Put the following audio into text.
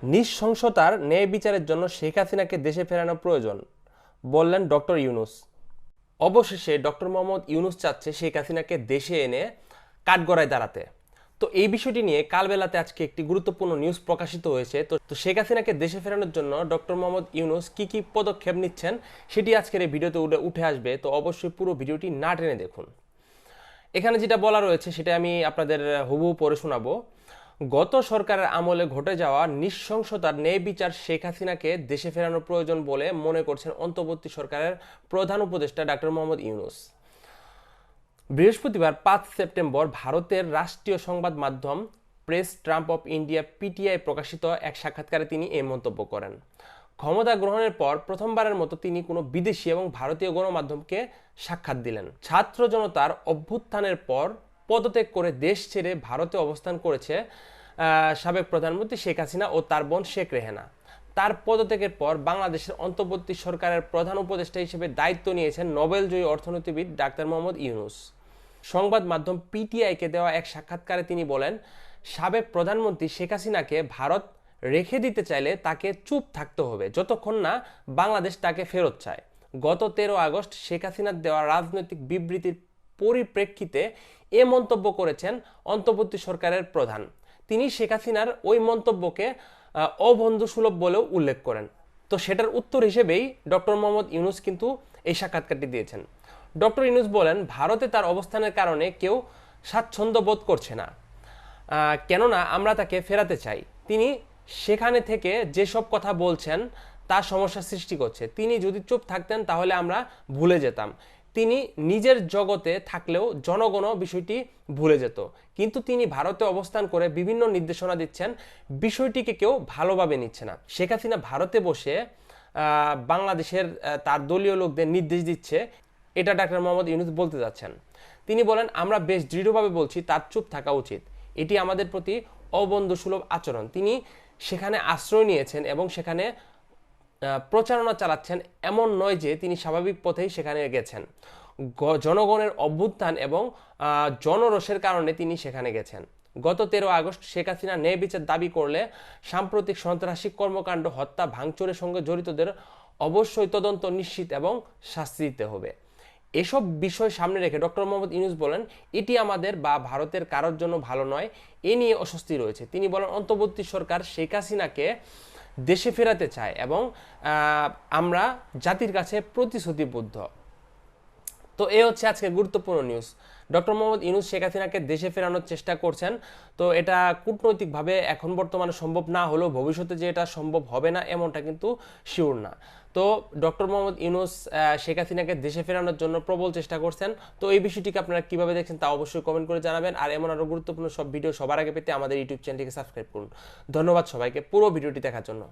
নৃশংসতার ন্যায় বিচারের জন্য শেখ হাসিনাকে দেশে ফেরানো প্রয়োজন বললেন ডক্টর ইউনূস। অবশেষে ডক্টর মোহাম্মদ ইউনূস চাচ্ছে শেখ হাসিনাকে দেশে এনে কাঠগড়ায় দাঁড়াতে। তো এই বিষয়টি নিয়ে কালবেলাতে আজকে একটি গুরুত্বপূর্ণ নিউজ প্রকাশিত হয়েছে। তো শেখ হাসিনাকে দেশে ফেরানোর জন্য ডক্টর মোহাম্মদ ইউনূস কি কি পদক্ষেপ নিচ্ছেন সেটি আজকের এই ভিডিওতে উঠে আসবে। তো অবশ্যই পুরো ভিডিওটি না টেনে দেখুন। এখানে যেটা বলা রয়েছে সেটা আমি আপনাদের হুবহু পড়ে শোনাবো। গত সরকারের আমলে ঘটে যাওয়া নৃশংসতার ন্যায় বিচার শেখ হাসিনাকে দেশে ফেরানোর প্রয়োজন বলে মনে করছেন অন্তর্বর্তী সরকারের প্রধান উপদেষ্টা ডক্টর মোহাম্মদ ইউনূস। বৃহস্পতিবার 5 সেপ্টেম্বর ভারতের রাষ্ট্রীয় সংবাদ মাধ্যম press Trump of India PTI প্রকাশিত এক সাক্ষাৎকারে তিনি এই মন্তব্য করেন। ক্ষমতা গ্রহণের পর প্রথমবারের মতো তিনি কোনো বিদেশি এবং ভারতীয় গণমাধ্যমকে সাক্ষাৎ দিলেন। ছাত্র জনতার অভ্যুত্থানের পর পদত্যাগ করে দেশ ছেড়ে ভারতে অবস্থান করেছে সাবেক প্রধানমন্ত্রী শেখ হাসিনা ও তার বোন শেখ রেহানা। তার পদত্যাগের পর বাংলাদেশের অন্তর্বর্তী সরকারের প্রধান উপদেষ্টা হিসেবে দায়িত্ব নিয়েছেন নোবেলজয়ী অর্থনীতিবিদ ডাক্তার মোহাম্মদ ইউনূস। সংবাদ মাধ্যম পিটিআইকে দেওয়া এক সাক্ষাৎকারে তিনি বলেন, সাবেক প্রধানমন্ত্রী শেখ হাসিনাকে ভারত রেখে দিতে চাইলে তাকে চুপ থাকতে হবে যতক্ষণ না বাংলাদেশ তাকে ফেরত চায়। গত 13 আগস্ট শেখ হাসিনার দেওয়া রাজনৈতিক বিবৃতির পরিপ্রেক্ষিতে এ মন্তব্য করেছেন অন্তর্বর্তী সরকারের প্রধান। তিনি শেখ হাসিনার ওই মন্তব্যকে অবন্ধুসুলভ বলেও উল্লেখ করেন। তো সেটার উত্তর হিসেবেই ডক্টর মোহাম্মদ ইউনূস কিন্তু এই সাক্ষাৎকারটি দিয়েছেন। ডক্টর ইউনূস বলেন, ভারতে তার অবস্থানের কারণে কেউ স্বাচ্ছন্দ্য বোধ করছে না, কেননা আমরা তাকে ফেরাতে চাই। তিনি সেখানে থেকে যেসব কথা বলছেন তা সমস্যা সৃষ্টি করছে। তিনি যদি চুপ থাকতেন তাহলে আমরা ভুলে যেতাম। তিনি নিজের জগতে থাকলেও জনগণও বিষয়টি ভুলে যেত। কিন্তু তিনি ভারতে অবস্থান করে বিভিন্ন নির্দেশনা দিচ্ছেন, বিষয়টিকে কেউ ভালোভাবে নিচ্ছে না। শেখ হাসিনা ভারতে বসে বাংলাদেশের তার দলীয় লোকদের নির্দেশ দিচ্ছে, এটা ডাক্তার মোহাম্মদ ইউনূস বলতে যাচ্ছেন। তিনি বলেন, আমরা বেশ দৃঢ়ভাবে বলছি তার চুপ থাকা উচিত। এটি আমাদের প্রতি অবন্ধুসুলভ আচরণ। তিনি সেখানে আশ্রয় নিয়েছেন এবং সেখানে প্রচারণা চালাচ্ছেন, এমন নয় যে তিনি স্বাভাবিক পথেই সেখানে গেছেন। জনগণের অভ্যুত্থান এবং জনরোষের কারণে তিনি সেখানে গেছেন। গত 13 আগস্ট শেখ হাসিনা ন্যায় বিচার দাবি করলে সাম্প্রতিক সন্ত্রাসী কর্মকাণ্ড, হত্যা, ভাঙচুরের সঙ্গে জড়িতদের অবশ্যই তদন্ত নিশ্চিত এবং শাস্তি দিতে হবে। এসব বিষয় সামনে রেখে ডক্টর মোহাম্মদ ইউনূস বলেন, এটি আমাদের বা ভারতের কারোর জন্য ভালো নয়। এ নিয়ে অস্বস্তি রয়েছে। তিনি বলেন, অন্তর্বর্তী সরকার শেখ হাসিনাকে দেশে ফেরাতে চায় এবং আমরা জাতির কাছে প্রতিশ্রুতিবদ্ধ। তো এই হচ্ছে আজকের গুরুত্বপূর্ণ নিউজ। ডক্টর মোহাম্মদ ইউনূস শেখ হাসিনাকে দেশে ফেরানোর চেষ্টা করছেন। তো এটা কূটনৈতিকভাবে এখন বর্তমানে সম্ভব না হলেও ভবিষ্যতে যে এটা সম্ভব হবে না এমনটা কিন্তু শিওর না। তো ডক্টর মোহাম্মদ ইউনূস শেখ হাসিনাকে দেশে ফেরানোর জন্য প্রবল চেষ্টা করছেন। তো এই বিষয়টিকে আপনারা কিভাবে দেখছেন তা অবশ্যই কমেন্ট করে জানাবেন। আর এমন আরও গুরুত্বপূর্ণ সব ভিডিও সবার আগে পেতে আমাদের ইউটিউব চ্যানেলটিকে সাবস্ক্রাইব করুন। ধন্যবাদ সবাইকে পুরো ভিডিওটি দেখার জন্য।